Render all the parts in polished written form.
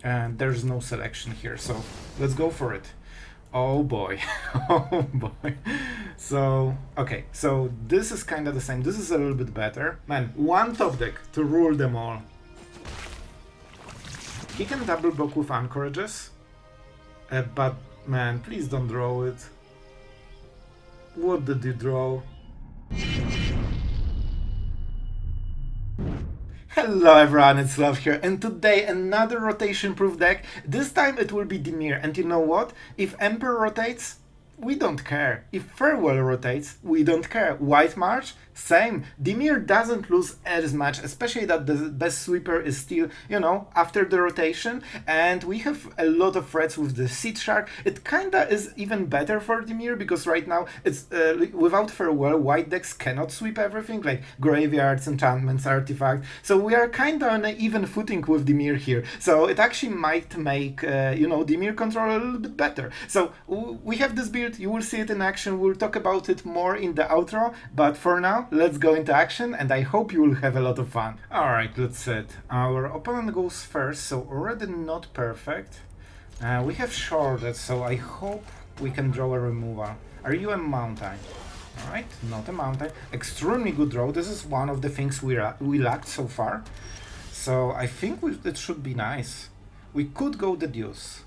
And there's no selection here, so let's go for it. Oh boy. Oh boy. So, okay, so this is kind of the same. This is a little bit better. Man, one top deck to rule them all. He can double block with Anchorages, but man, please don't draw it. What did you draw? Hello everyone, it's Sloth here, and today another rotation-proof deck. This time it will be Dimir, and you know what? If Emperor rotates, we don't care. If Farewell rotates, we don't care. White March? Same. Dimir doesn't lose as much, especially that the best sweeper is still, you know, after the rotation, and we have a lot of threats with the Seedshark. It kinda is even better for Dimir, because right now it's without Farewell, white decks cannot sweep everything, like graveyards, enchantments, artifacts, so we are kinda on an even footing with Dimir here, so it actually might make, you know, Dimir Control a little bit better. So we have this build, you will see it in action, we'll talk about it more in the outro, but for now, let's go into action, and I hope you will have a lot of fun. Alright, let's set. Our opponent goes first, so already not perfect. We have Sheoldred, so I hope we can draw a removal. Are you a mountain? Alright, not a mountain. Extremely good draw. This is one of the things we lacked so far. So I think it should be nice. We could go Deduce.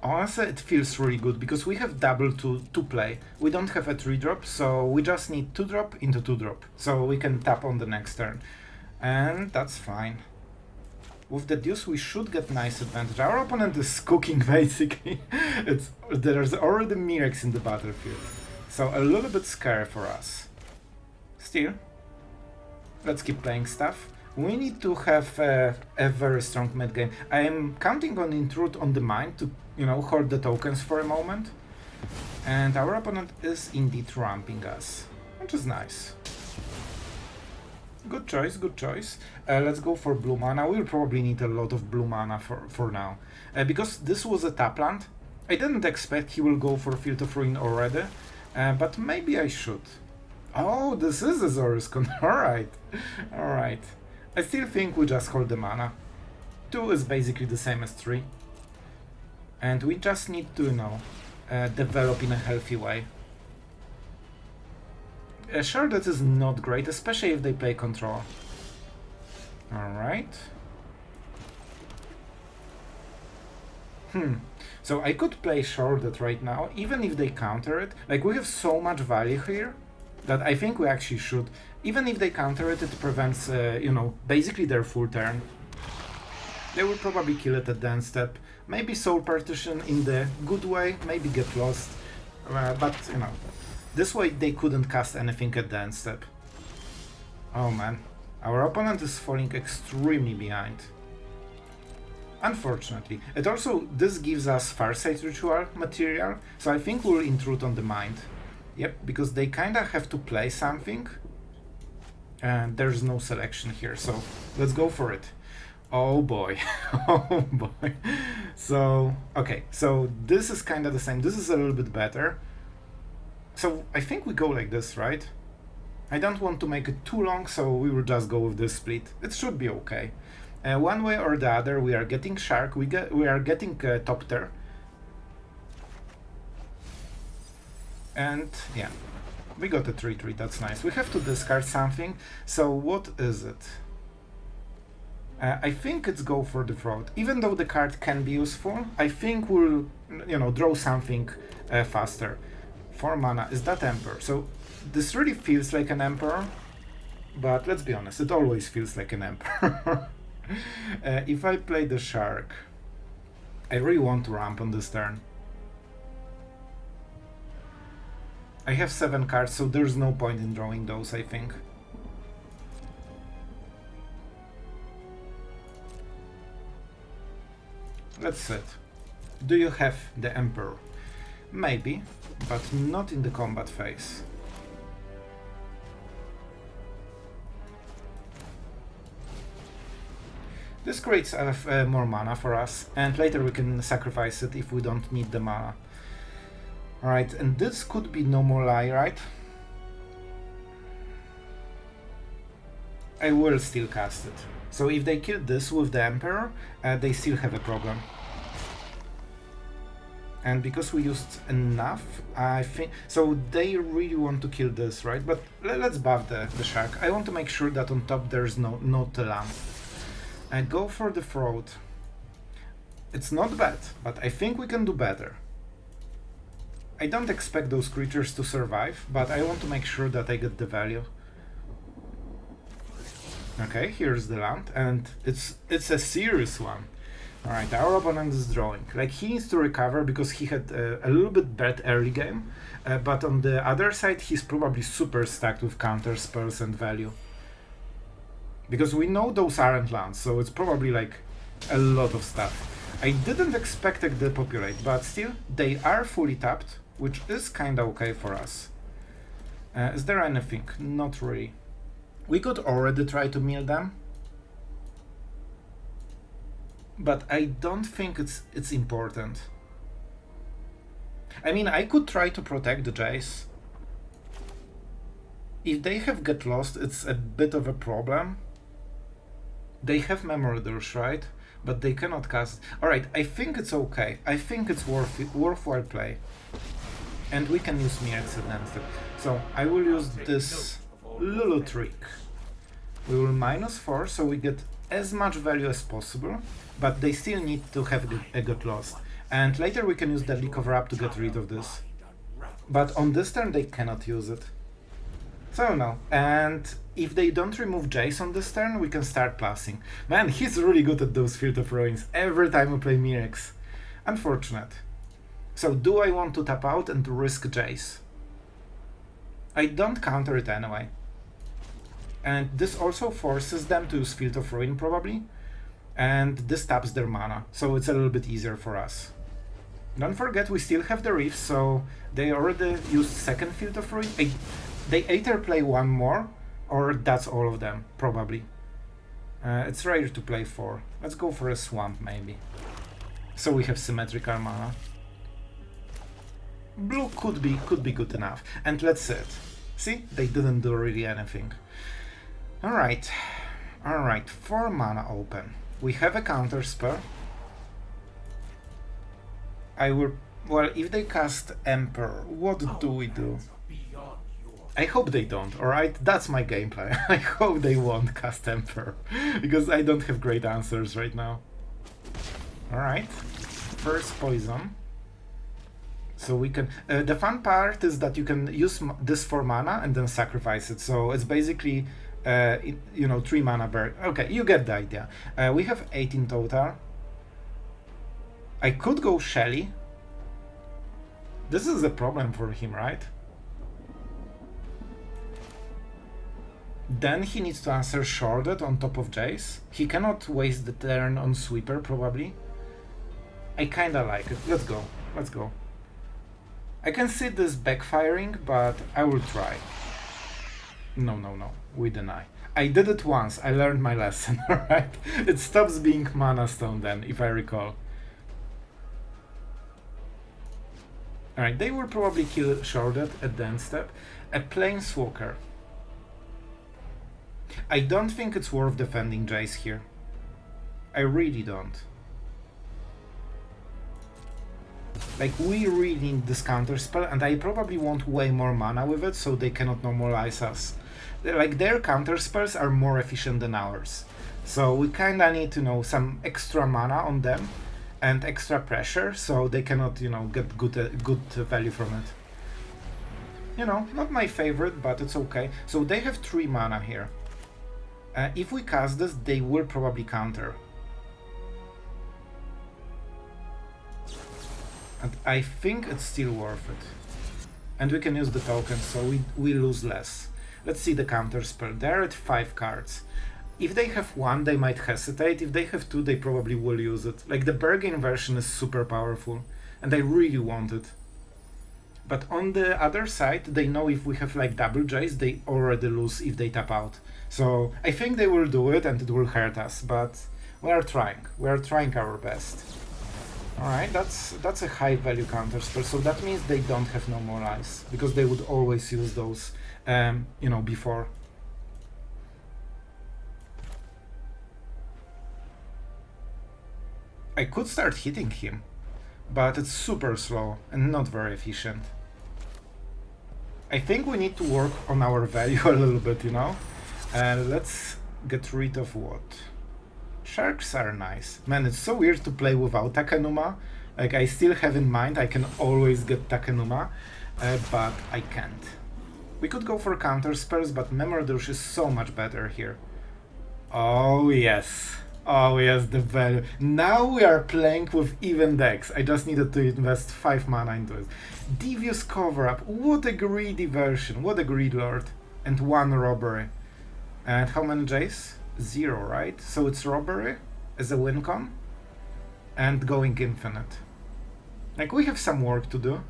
Honestly, it feels really good because we have double to play. We don't have a 3-drop, so we just need 2-drop into 2-drop. So we can tap on the next turn. And that's fine. With the Deduce, we should get nice advantage. Our opponent is cooking, basically. There's already Mirex in the battlefield. So a little bit scary for us. Still, let's keep playing stuff. We need to have a very strong mid game. I am counting on Intrude on the mind to, you know, hold the tokens for a moment. And our opponent is indeed ramping us, which is nice. Good choice, good choice. Let's go for blue mana. We'll probably need a lot of blue mana for now. Because this was a tap land, I didn't expect he will go for Field of Ruin already, but maybe I should. Oh, this is a Zoriscon. Alright, alright. I still think we just hold the mana. 2 is basically the same as 3. And we just need to, you know, develop in a healthy way. Sure, that is not great, especially if they play control. Alright. So I could play Sheoldred right now, even if they counter it. Like, we have so much value here that I think we actually should. Even if they counter it, it prevents, you know, basically their full turn. They will probably kill it at the end step. Maybe Soul Partition in the good way, maybe get lost. But, you know, this way they couldn't cast anything at the end step. Oh man, our opponent is falling extremely behind. Unfortunately. It also, this gives us Farsight Ritual material, so I think we'll intrude on the mind. Yep, because they kinda have to play something. And there's no selection here, so let's go for it. Oh boy. Oh boy. So, okay, so this is kind of the same. This is a little bit better. So I think we go like this, right? I don't want to make it too long, so we will just go with this split. It should be okay. One way or the other, we are getting Shark, we are getting top tier. And yeah, we got a 3-3, that's nice. We have to discard something, so what is it? I think it's go for the throat. Even though the card can be useful, I think we'll, you know, draw something faster. 4 mana, is that Emperor? So this really feels like an Emperor, but let's be honest, it always feels like an Emperor. If I play the Shark, I really want to ramp on this turn. I have 7 cards, so there's no point in drawing those, I think. Let's set. Do you have the Emperor? Maybe, but not in the combat phase. This creates more mana for us, and later we can sacrifice it if we don't need the mana. Alright, and this could be no more lie, right? I will still cast it. So if they kill this with the Emperor, they still have a problem. And because we used enough, I think... So they really want to kill this, right? But let's buff the Shark. I want to make sure that on top there's not a lamp. I go for the Throat. It's not bad, but I think we can do better. I don't expect those creatures to survive, but I want to make sure that I get the value. Okay, here's the land, and it's a serious one. Alright, our opponent is drawing. Like, he needs to recover because he had a little bit bad early game, but on the other side he's probably super stacked with counter spells and value. Because we know those aren't lands, so it's probably like a lot of stuff. I didn't expect to depopulate, but still, they are fully tapped, which is kinda okay for us. Is there anything? Not really. We could already try to mill them, but I don't think it's important. I mean, I could try to protect the Jace. If they have Get Lost, it's a bit of a problem. They have Memory Dirge, right? But they cannot cast. Alright, I think it's okay. I think it's worthwhile play. And we can use Mirrors against it. So I will use this little trick. We will -4, so we get as much value as possible, but they still need to have a Get Lost. And later we can use the Leak of Wrap to get rid of this. But on this turn they cannot use it. So no, and if they don't remove Jace on this turn, we can start passing. Man, he's really good at those Field of Ruins every time we play Mirrex. Unfortunate. So do I want to tap out and risk Jace? I don't counter it anyway. And this also forces them to use Field of Ruin probably. And this taps their mana, so it's a little bit easier for us. Don't forget we still have the Reefs, so they already used second Field of Ruin. They either play one more, or that's all of them, probably. It's rare to play 4. Let's go for a Swamp, maybe. So we have symmetrical mana. Blue could be good enough. And let's see it. See? They didn't do really anything. Alright. Alright, 4 mana open. We have a counter spell. I will... Well, if they cast Emperor, what do we do? I hope they don't, alright? That's my gameplay. I hope they won't cast Emperor, because I don't have great answers right now. Alright, first poison. So we can... the fun part is that you can use this for mana and then sacrifice it, so it's basically, you know, 3 mana burn. Okay, you get the idea. We have 8 in total. I could go Shelly. This is a problem for him, right? Then he needs to answer Sheoldred on top of Jace. He cannot waste the turn on Sweeper, probably. I kinda like it. Let's go. Let's go. I can see this backfiring, but I will try. No, no, no. We deny. I did it once. I learned my lesson, alright? It stops being Mana Stone then, if I recall. Alright, they will probably kill Sheoldred at the end step. A Planeswalker. I don't think it's worth defending Jace here. I really don't. Like, we really need this counter spell, and I probably want way more mana with it, so they cannot normalize us. Like, their counter spells are more efficient than ours. So we kinda need to know some extra mana on them, and extra pressure, so they cannot, you know, get good value from it. You know, not my favorite, but it's okay. So they have 3 mana here. If we cast this, they will probably counter. And I think it's still worth it. And we can use the tokens, so we lose less. Let's see the counter spell. They're at 5 cards. If they have 1, they might hesitate. If they have 2, they probably will use it. Like, the Bergen version is super powerful, and I really want it. But on the other side, they know if we have like double Jace, they already lose if they tap out. So I think they will do it and it will hurt us, but we are trying. We are trying our best. Alright, that's a high value counter spell, so that means they don't have no more eyes, because they would always use those, you know, before. I could start hitting him, but it's super slow and not very efficient. I think we need to work on our value a little bit, you know? Let's get rid of what? Sharks are nice. Man, it's so weird to play without Takenuma. Like, I still have in mind I can always get Takenuma, but I can't. We could go for counter spells, but Deduce is so much better here. Oh yes. Oh yes, the value. Now we are playing with even decks. I just needed to invest 5 mana into it. Devious cover-up. What a greedy version. What a greed lord. And 1 robbery. And how many Jace? 0, right? So it's robbery as a win con. And going infinite. Like, we have some work to do.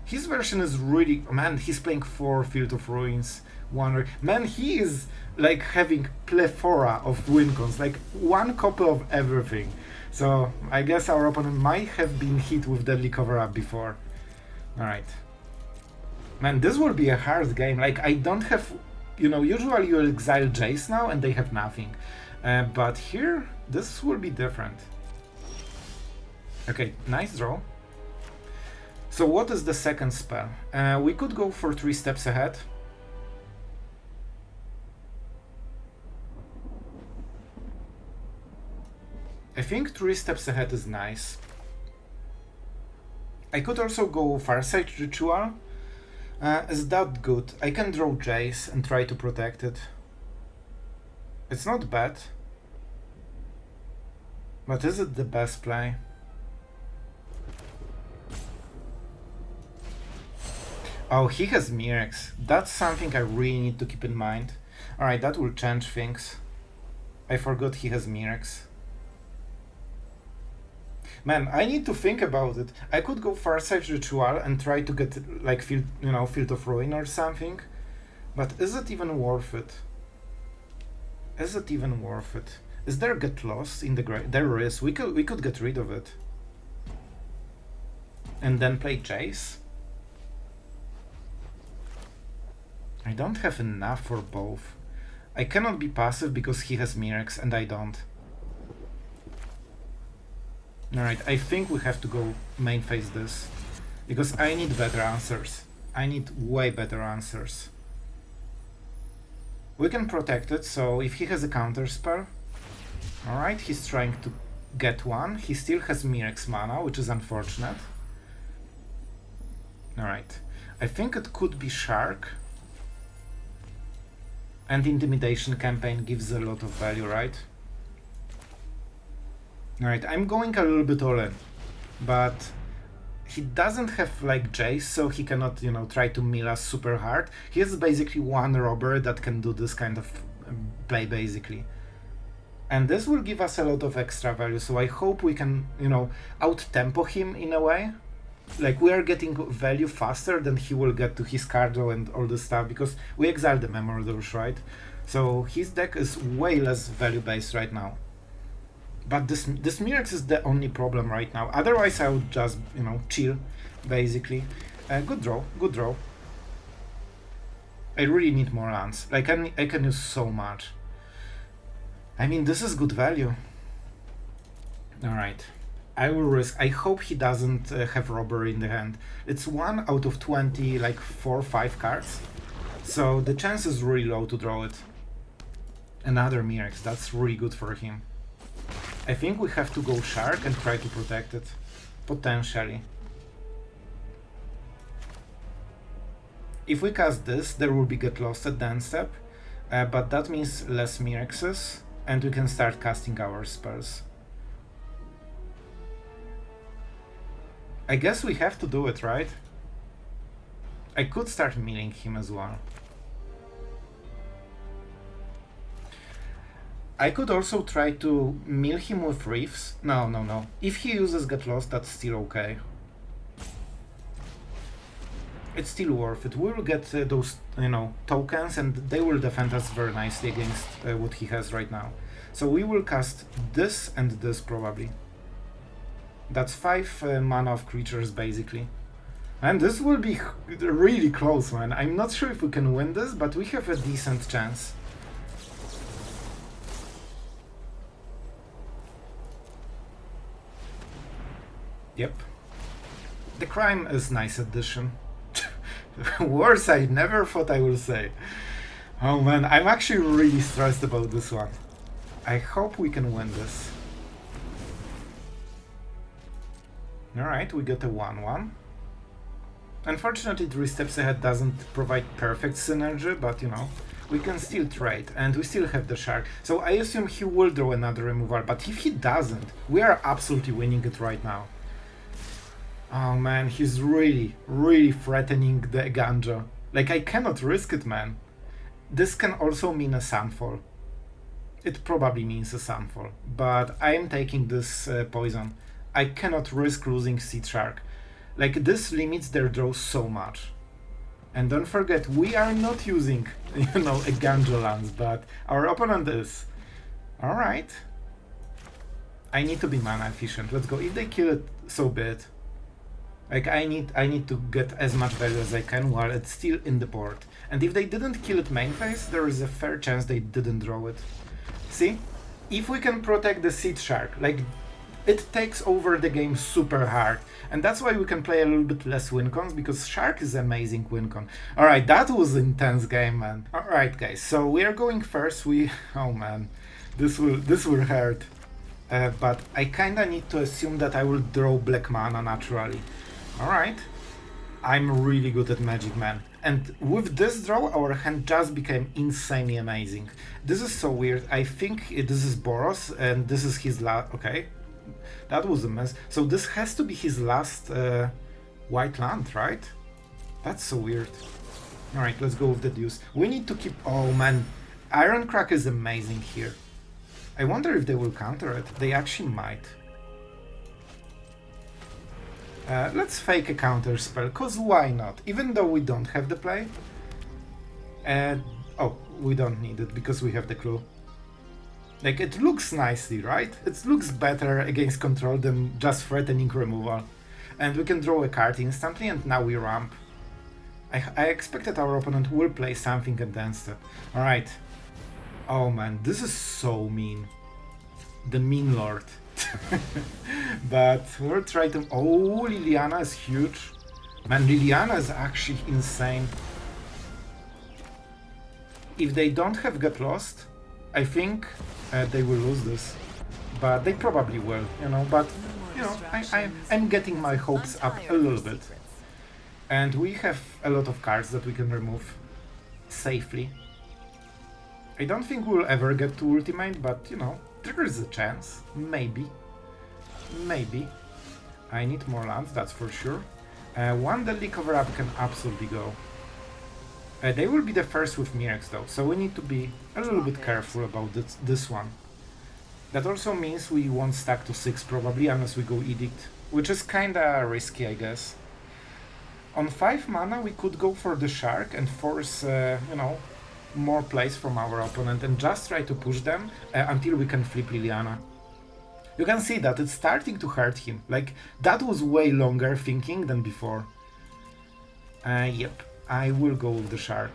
His version is really... Man, he's playing 4 Field of Ruins. 1... Man, he is... like having plethora of win cons, like 1 copy of everything. So I guess our opponent might have been hit with deadly cover-up before. Alright. Man, this will be a hard game. Like, I don't have... You know, usually you exile Jace now and they have nothing. But here, this will be different. Okay, nice draw. So what is the second spell? We could go for 3 steps ahead. I think 3 steps ahead is nice. I could also go Farsight Ritual. Is that good? I can draw Jace and try to protect it. It's not bad. But is it the best play? Oh, he has Mirex. That's something I really need to keep in mind. Alright, that will change things. I forgot he has Mirex. Man, I need to think about it. I could go Farsight Ritual and try to get like Field of Ruin or something. But is it even worth it? Is it even worth it? Is there Get Lost in the grave? There is. We could get rid of it. And then play Jace. I don't have enough for both. I cannot be passive because he has Mirex and I don't. Alright, I think we have to go main phase this. Because I need better answers. I need way better answers. We can protect it, so if he has a counter spell... Alright, he's trying to get one. He still has Mirex mana, which is unfortunate. Alright, I think it could be Shark. And Intimidation Campaign gives a lot of value, right? Alright, I'm going a little bit all in, but he doesn't have like Jace, so he cannot, you know, try to mill us super hard. He has basically 1 robber that can do this kind of play, basically. And this will give us a lot of extra value, so I hope we can, you know, out-tempo him in a way. Like, we are getting value faster than he will get to his cardo and all this stuff, because we exiled the Deduce, right? So his deck is way less value-based right now. But this Mirex is the only problem right now. Otherwise, I would just, you know, chill, basically. Good draw, good draw. I really need more lands. Like, I can use so much. I mean, this is good value. Alright. I will risk. I hope he doesn't have robbery in the hand. It's 1 out of 20, like 4 or 5 cards. So the chance is really low to draw it. Another Mirex, that's really good for him. I think we have to go Shark and try to protect it. Potentially. If we cast this, there will be Get Lost at the end step. But that means less Mirexes, and we can start casting our spells. I guess we have to do it, right? I could start milling him as well. I could also try to mill him with Reefs. No. If he uses Get Lost, that's still okay. It's still worth it. We will get those, you know, tokens, and they will defend us very nicely against what he has right now. So we will cast this and this probably. That's 5 mana of creatures basically. And this will be really close, man. I'm not sure if we can win this, but we have a decent chance. Yep. The crime is nice addition. Worse I never thought I would say. Oh man, I'm actually really stressed about this one. I hope we can win this. Alright, we got a 1-1. Unfortunately, 3 steps ahead doesn't provide perfect synergy, but you know, we can still trade, and we still have the shark. So I assume he will draw another removal, but if he doesn't, we are absolutely winning it right now. Oh man, he's really, really threatening the ganja. Like, I cannot risk it, man. This can also mean a sunfall. It probably means a sunfall, but I am taking this poison. I cannot risk losing Seedshark. Like, this limits their draw so much. And don't forget, we are not using, you know, a ganja lance, but our opponent is. Alright. I need to be mana efficient. Let's go. If they kill it, so be it. Like, I need to get as much value as I can while it's still in the board. And if they didn't kill it main phase, there is a fair chance they didn't draw it. See? If we can protect the Seedshark, like, it takes over the game super hard. And that's why we can play a little bit less win cons, because Shark is amazing win con. Alright, that was an intense game, man. Alright guys, so we are going first. Oh man, this will hurt. But I kinda need to assume that I will draw black mana naturally. Alright. I'm really good at Magic, man. And with this draw, our hand just became insanely amazing. This is so weird. I think this is Boros, and this is his last... Okay. That was a mess. So this has to be his last white land, right? That's so weird. Alright, let's go with the Deduce. We need to keep... Oh man, Iron Crack is amazing here. I wonder if they will counter it. They actually might. Let's fake a counter spell, cause why not? Even though we don't have the play. Oh, we don't need it because we have the clue. Like, it looks nicely, right? It looks better against control than just threatening removal. And we can draw a card instantly, and now we ramp. I expected our opponent will play something against it. Alright. Oh man, this is so mean. The mean lord. But we'll try to... Oh, Liliana is huge. Man, Liliana is actually insane. If they don't have Get Lost, I think they will lose this. But they probably will, you know. But, you know, I'm getting my hopes up a little bit. And we have a lot of cards that we can remove safely. I don't think we'll ever get to ultimate, but, you know, there is a chance. Maybe. Maybe. I need more lands, that's for sure. One deadly cover-up can absolutely go. They will be the first with Mirex though, so we need to be a little bit careful about this one. That also means we won't stack to 6 probably, unless we go Edict, which is kinda risky, I guess. On 5 mana we could go for the Shark and force, you know, more plays from our opponent and just try to push them until we can flip Liliana. You can see that it's starting to hurt him. Like, that was way longer thinking than before. Yep, I will go with the Shark.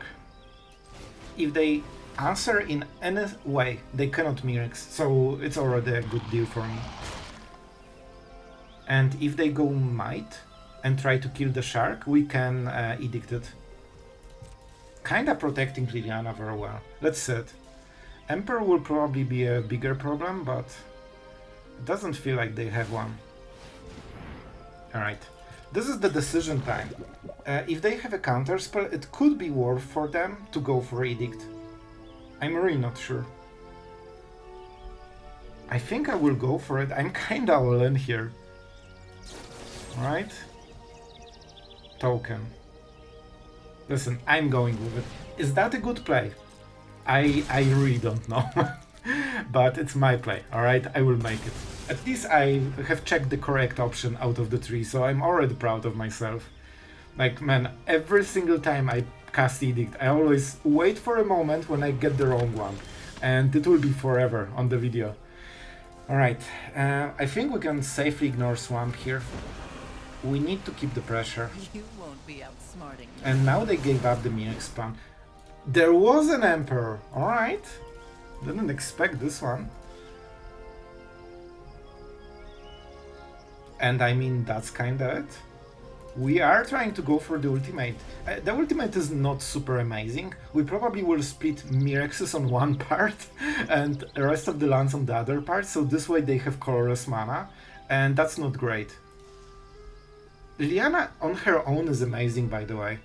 If they answer in any way, they cannot Mirex, so it's already a good deal for me. And if they go Might and try to kill the Shark, we can Edict it. Kinda protecting Liliana very well. Let's see it. Emperor will probably be a bigger problem, but it doesn't feel like they have one. Alright. This is the decision time. If they have a counter spell, it could be worth for them to go for Edict. I'm really not sure. I think I will go for it. I'm kinda all in here. Alright. Token. Listen, I'm going with it. Is that a good play? I really don't know. But it's my play, alright? I will make it. At least I have checked the correct option out of the 3, so I'm already proud of myself. Like, man, every single time I cast Edict, I always wait for a moment when I get the wrong one. And it will be forever on the video. Alright, I think we can safely ignore Swamp here. We need to keep the pressure. You won't be outsmarting me. And now they gave up the Mirex spawn. There was an Emperor, alright. Didn't expect this one. And I mean, that's kinda it. We are trying to go for the ultimate. The ultimate is not super amazing. We probably will split Mirexes on one part and the rest of the lands on the other part, so this way they have colorless mana, and that's not great. Liliana on her own is amazing, by the way.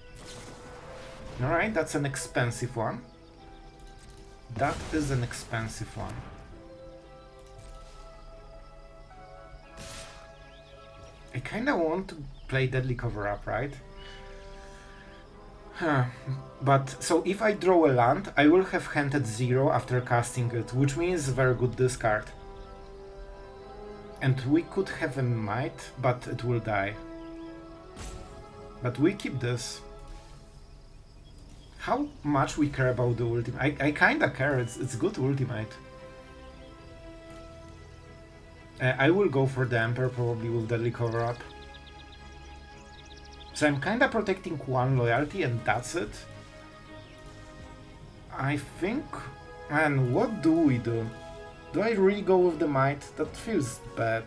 Alright, that's an expensive one. That is an expensive one. I kinda want to play Deadly Cover-Up, right? But, so if I draw a land, I will have hand at 0 after casting it, which means very good discard. And we could have a Might, but it will die. But we keep this. How much we care about the ultimate? I kinda care, it's good ultimate. I will go for the Emperor probably with Deadly Cover-Up. So I'm kinda protecting one loyalty and that's it. I think... Man, what do we do? Do I really go with the Might? That feels bad.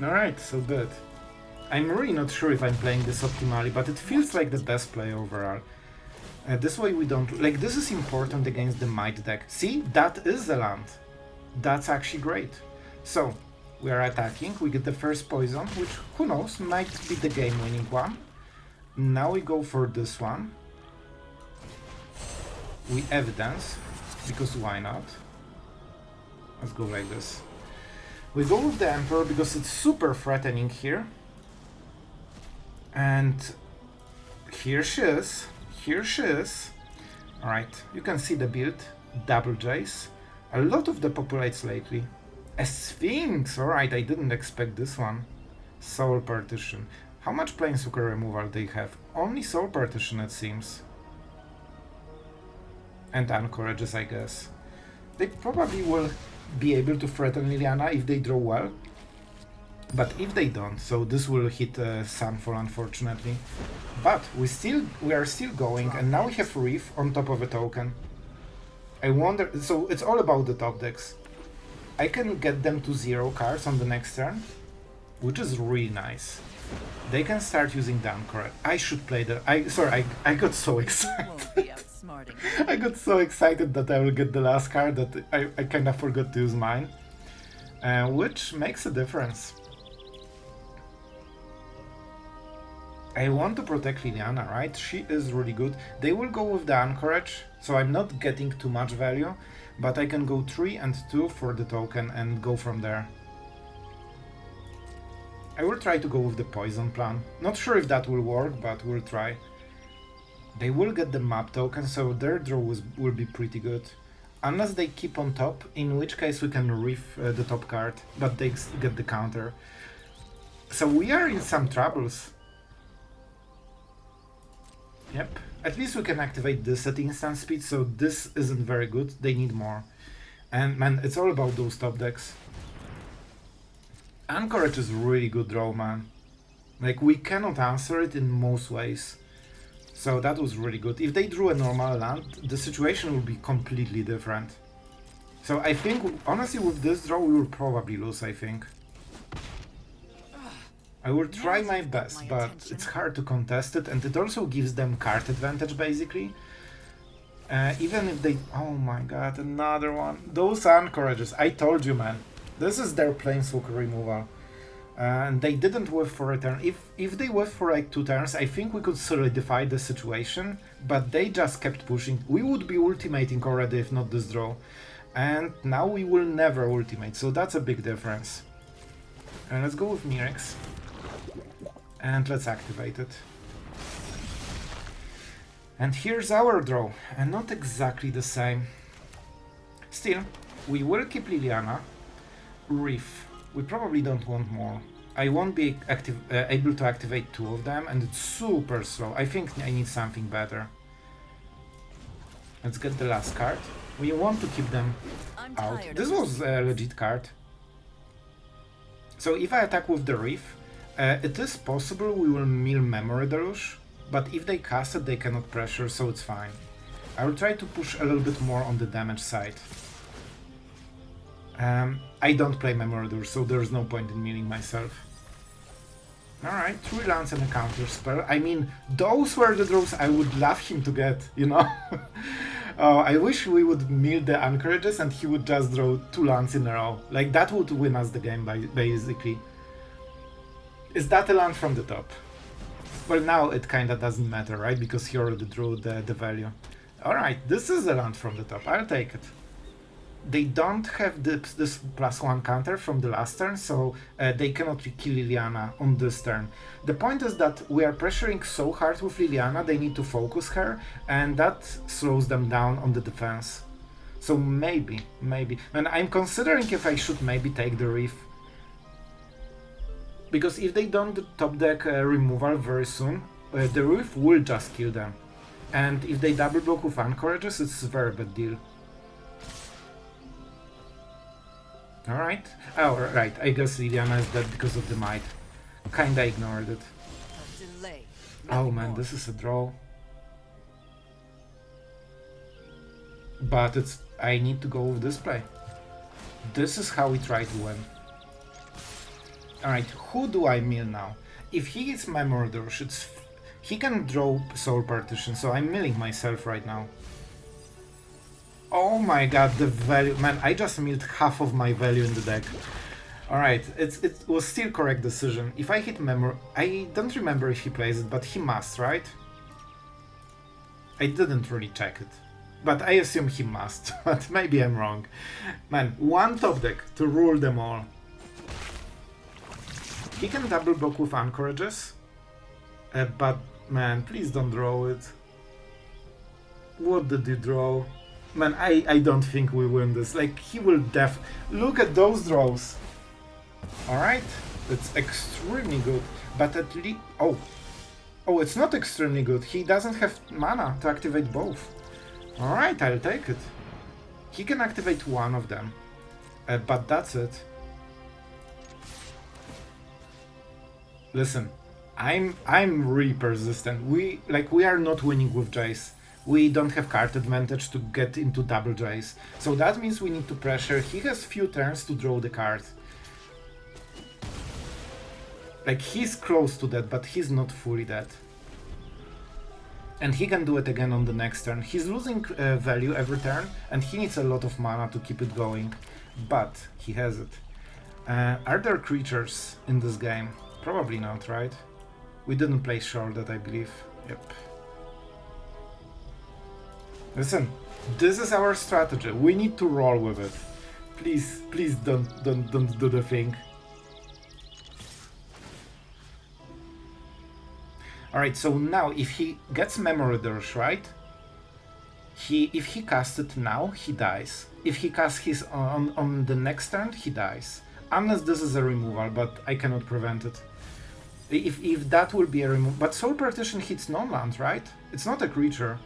Alright, so good. I'm really not sure if I'm playing this optimally, but it feels like the best play overall. This way we don't... Like, this is important against the Might deck. See? That is a land. That's actually great. So, we are attacking, we get the first poison, which, who knows, might be the game-winning one. Now we go for this one. We evidence, because why not? Let's go like this. We go with the Emperor because it's super threatening here. And here she is. Here she is. Alright, you can see the build. Double Jace. A lot of the populates lately. A Sphinx! Alright, I didn't expect this one. Soul Partition. How much Planeswalker removal they have? Only Soul Partition, it seems. And Anchorages, I guess. They probably will be able to threaten Liliana if they draw well. But if they don't, so this will hit Sunfall, unfortunately. But we are still going, and now we have Reef on top of a token. I wonder, so it's all about the top decks. I can get them to 0 cards on the next turn, which is really nice. They can start using the Anchor. I should play the... I got so excited. I got so excited that I will get the last card that I kind of forgot to use mine. Which makes a difference. I want to protect Liliana, right? She is really good. They will go with the Anchorage, so I'm not getting too much value, but I can go 3 and 2 for the token and go from there. I will try to go with the poison plan. Not sure if that will work, but we'll try. They will get the map token, so their draw will be pretty good. Unless they keep on top, in which case we can reef the top card, but they get the counter. So we are in some troubles. Yep, at least we can activate this at instant speed, so this isn't very good, they need more. And man, it's all about those top decks. Anchorage is really good draw, man. Like, we cannot answer it in most ways. So that was really good. If they drew a normal land, the situation would be completely different. So I think, honestly, with this draw we will probably lose, I think. I will try my best, but it's hard to contest it, and it also gives them card advantage, basically. Even if they... Oh my god, another one. Those Anchorages, I told you, man. This is their Planeswalker removal. And they didn't whiff for a turn. If they whiff for like 2 turns, I think we could solidify the situation, but they just kept pushing. We would be ultimating already if not this draw. And now we will never ultimate, so that's a big difference. And let's go with Mirex. And let's activate it. And here's our draw, and not exactly the same. Still, we will keep Liliana. Reef. We probably don't want more. I won't be able to activate 2 of them, and it's super slow. I think I need something better. Let's get the last card. We want to keep them out. This was a legit card. So if I attack with the Reef, it is possible we will mill Memory Deluge, but if they cast it, they cannot pressure, so it's fine. I will try to push a little bit more on the damage side. I don't play Memorador, so there's no point in milling myself. Alright, 3 lands and a counter spell. I mean, those were the draws I would love him to get, you know? Oh, I wish we would mill the Anchorages and he would just draw 2 lands in a row. Like, that would win us the game, basically. Is that a land from the top? Well, now it kinda doesn't matter, right? Because he already drew the value. Alright, this is a land from the top. I'll take it. They don't have this +1 counter from the last turn, so they cannot kill Liliana on this turn. The point is that we are pressuring so hard with Liliana, they need to focus her, and that slows them down on the defense. So maybe. And I'm considering if I should maybe take the Reef. Because if they don't top deck removal very soon, the Reef will just kill them. And if they double block with Anchorages, it's a very bad deal. Alright. Oh, right. I guess Liliana is dead because of the Might. Kinda ignored it. Delay. Oh man, this is a draw. But I need to go with this play. This is how we try to win. Alright, who do I mill now? If he gets Memorador, he can draw Soul Partition, so I'm milling myself right now. Oh my god, the value. Man, I just milled half of my value in the deck. Alright, it was still correct decision. If I hit I don't remember if he plays it, but he must, right? I didn't really check it. But I assume he must, but maybe I'm wrong. Man, 1 top deck to rule them all. He can double block with Anchorages. But man, please don't draw it. What did you draw? Man, I don't think we win this. Like, he will look at those draws. Alright, it's extremely good. But at least... Oh, it's not extremely good. He doesn't have mana to activate both. Alright, I'll take it. He can activate one of them. But that's it. Listen, I'm really persistent. We are not winning with Jace. We don't have card advantage to get into double Jace. So that means we need to pressure. He has few turns to draw the card. Like, he's close to that, but he's not fully dead. And he can do it again on the next turn. He's losing value every turn, and he needs a lot of mana to keep it going. But he has it. Are there creatures in this game? Probably not, right? We didn't play Sheoldred, I believe. Yep. Listen, this is our strategy. We need to roll with it. Please don't do the thing. Alright, so now if he gets Memoradors, right? If he casts it now, he dies. If he casts his on the next turn, he dies. Unless this is a removal, but I cannot prevent it. If that will be a removal, but Soul Partition hits non-land, right? It's not a creature.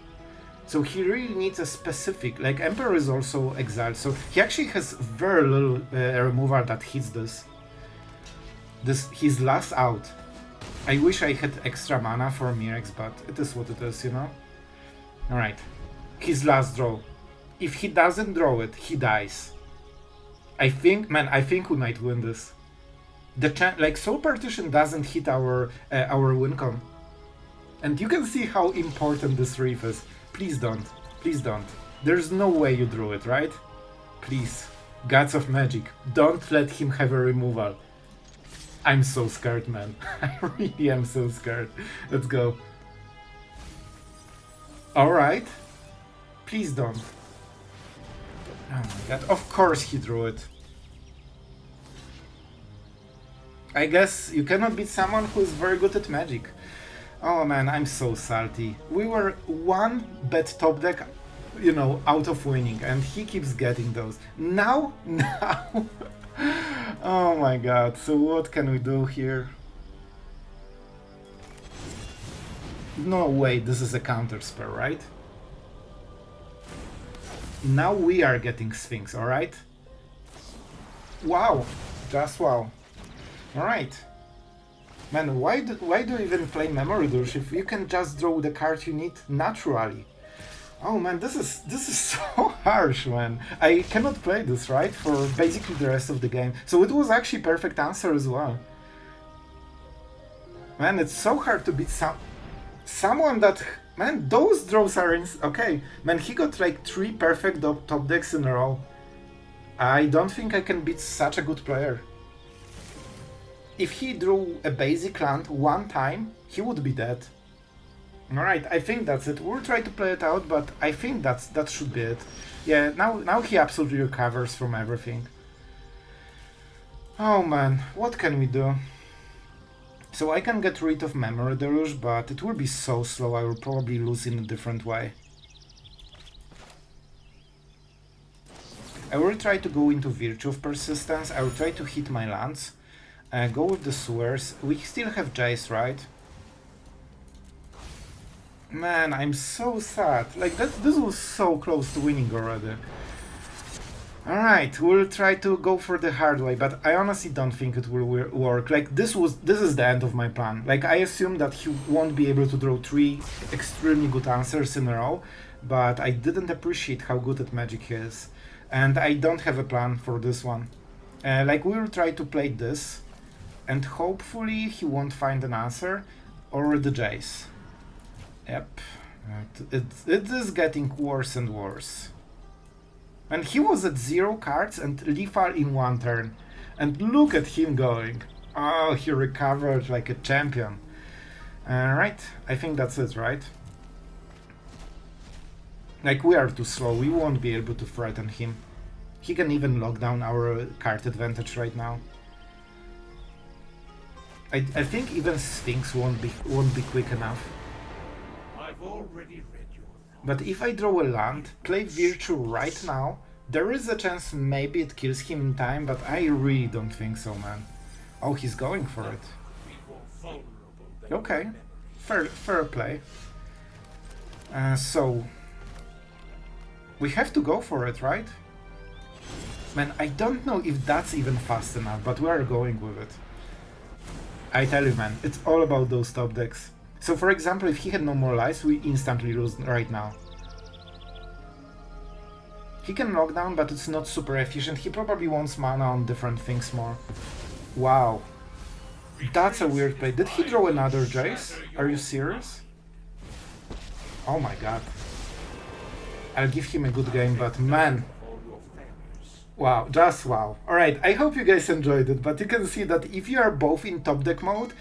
So he really needs a specific, like Emperor is also exiled, so he actually has very little removal that hits this. His last out. I wish I had extra mana for Mirex, but it is what it is, you know? Alright. His last draw. If he doesn't draw it, he dies. I think we might win this. Like, Soul Partition doesn't hit our win con. And you can see how important this Reef is. Please don't. Please don't. There's no way you drew it, right? Please. Gods of Magic. Don't let him have a removal. I'm so scared, man. I really am so scared. Let's go. Alright. Please don't. Oh my god. Of course he drew it. I guess you cannot beat someone who is very good at Magic. Oh man, I'm so salty. We were one bad top deck, you know, out of winning, and he keeps getting those. Now? Oh my god, so what can we do here? No way, this is a counter spell, right? Now we are getting Sphinx, alright? Wow, just wow. Alright. Man, why do you even play Memorador if you can just draw the card you need naturally? Oh man, this is so harsh, man. I cannot play this, right? For basically the rest of the game. So it was actually perfect answer as well. Man, it's so hard to beat someone that, man, those draws are okay. Man, he got like 3 perfect top decks in a row. I don't think I can beat such a good player. If he drew a basic land one time, he would be dead. Alright, I think that's it. We'll try to play it out, but I think that should be it. Yeah, now he absolutely recovers from everything. Oh man, what can we do? So I can get rid of Memory Deluge, but it will be so slow, I will probably lose in a different way. I will try to go into Virtue of Persistence, I will try to hit my lands. Go with the Sewers. We still have Jace, right? Man, I'm so sad. Like, this was so close to winning already. Alright, we'll try to go for the hard way, but I honestly don't think it will work. Like, this is the end of my plan. Like, I assume that he won't be able to draw 3 extremely good answers in a row, but I didn't appreciate how good at Magic he is. And I don't have a plan for this one. Like, we'll try to play this, and hopefully he won't find an answer, or the Jace. Yep, it is getting worse and worse. And he was at 0 cards and lethal in 1 turn. And look at him going. Oh, he recovered like a champion. Right, I think that's it, right? Like, we are too slow, we won't be able to threaten him. He can even lock down our card advantage right now. I think even Sphinx won't be quick enough. I've already read your But if I draw a land, play Virtue right now, there is a chance maybe it kills him in time, but I really don't think so, man. Oh, he's going for it. Okay, fair play. So, we have to go for it, right? Man, I don't know if that's even fast enough, but we are going with it. I tell you, man, it's all about those top decks. So, for example, if he had no more lives, we instantly lose right now. He can lock down, but it's not super efficient. He probably wants mana on different things more. Wow. That's a weird play. Did he draw another Jace? Are you serious? Oh my god. I'll give him a good game, but man. Wow, just wow. Alright, I hope you guys enjoyed it, but you can see that if you are both in top deck mode,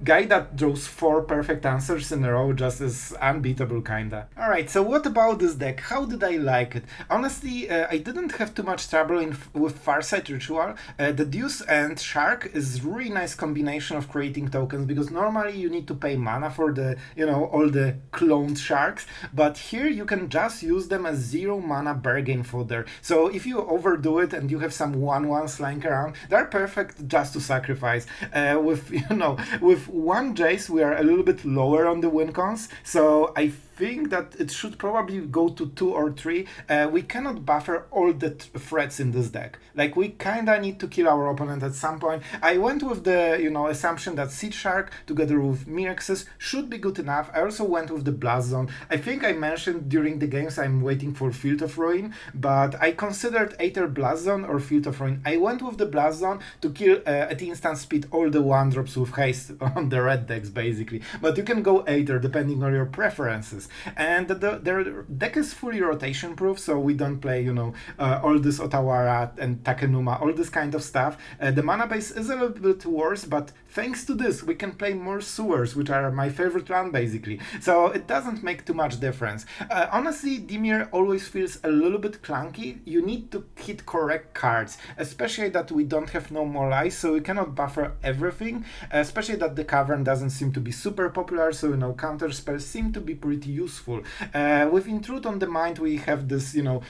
guy that draws 4 perfect answers in a row just is unbeatable, kinda. Alright, so what about this deck? How did I like it? Honestly, I didn't have too much trouble with Farsight Ritual. Deduce and Shark is really nice combination of creating tokens, because normally you need to pay mana for the, you know, all the cloned sharks, but here you can just use them as 0 mana bargain fodder. So if you overdo it and you have some 1/1s lying around, they're perfect just to sacrifice. With, you know, with 1 Jace, we are a little bit lower on the win cons, so I think that it should probably go to 2 or 3. We cannot buffer all the threats in this deck. Like, we kinda need to kill our opponent at some point. I went with the, you know, assumption that Seedshark together with Mirexes should be good enough. I also went with the Blast Zone. I think I mentioned during the games I'm waiting for Field of Ruin, but I considered either Blast Zone or Field of Ruin. I went with the Blast Zone to kill at instant speed all the 1-drops with haste on the red decks, basically. But you can go either depending on your preferences. And their deck is fully rotation proof, so we don't play, you know, all this Otawara and Takenuma, all this kind of stuff. The mana base is a little bit worse, but thanks to this, we can play more Sewers, which are my favorite run, basically. So it doesn't make too much difference. Honestly, Dimir always feels a little bit clunky. You need to hit correct cards, especially that we don't have no more lives, so we cannot buffer everything, especially that the Cavern doesn't seem to be super popular, so, you know, counter spells seem to be pretty useful. With Intrude on the mind, we have this, you know,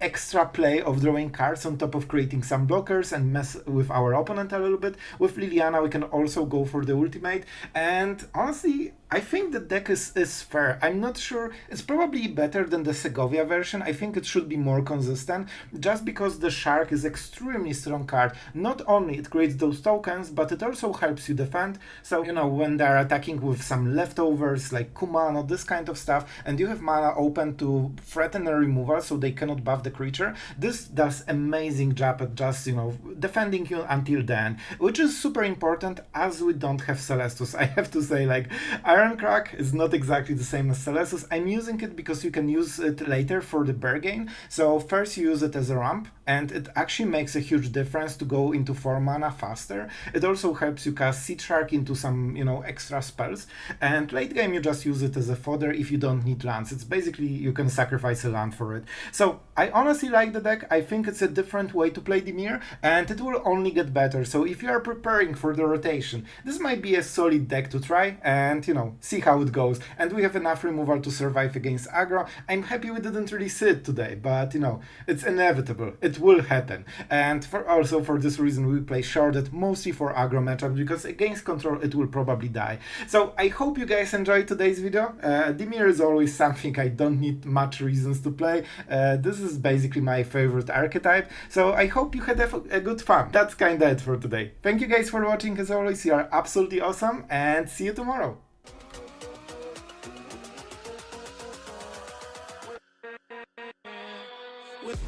extra play of drawing cards on top of creating some blockers and mess with our opponent a little bit. With Liliana, we can also go for the ultimate, and honestly, I think the deck is fair. I'm not sure, it's probably better than the Segovia version. I think it should be more consistent, just because the Shark is extremely strong card. Not only it creates those tokens, but it also helps you defend. So, you know, when they're attacking with some leftovers like Kumano, this kind of stuff, and you have mana open to threaten a removal so they cannot buff the creature, this does amazing job at just, you know, defending you until then, which is super important as we don't have Celestus. I have to say, like, Ironcrack is not exactly the same as Celestus. I'm using it because you can use it later for the Berghain. So first you use it as a ramp, and it actually makes a huge difference to go into 4 mana faster. It also helps you cast Seedshark into some, you know, extra spells, and late game you just use it as a fodder if you don't need lands. It's basically, you can sacrifice a land for it. So I honestly like the deck. I think it's a different way to play Dimir, and it will only get better. So if you are preparing for the rotation, this might be a solid deck to try and, you know, see how it goes. And we have enough removal to survive against aggro. I'm happy we didn't really see it today, but, you know, it's inevitable. It will happen. And also for this reason, we play Sheoldred mostly for aggro matchup, because against control it will probably die. So I hope you guys enjoyed today's video. Dimir is always something I don't need much reasons to play. This is basically my favorite archetype, so I hope you had a good fun. That's kinda it for today. Thank you guys for watching. As always, you are absolutely awesome, and see you tomorrow. With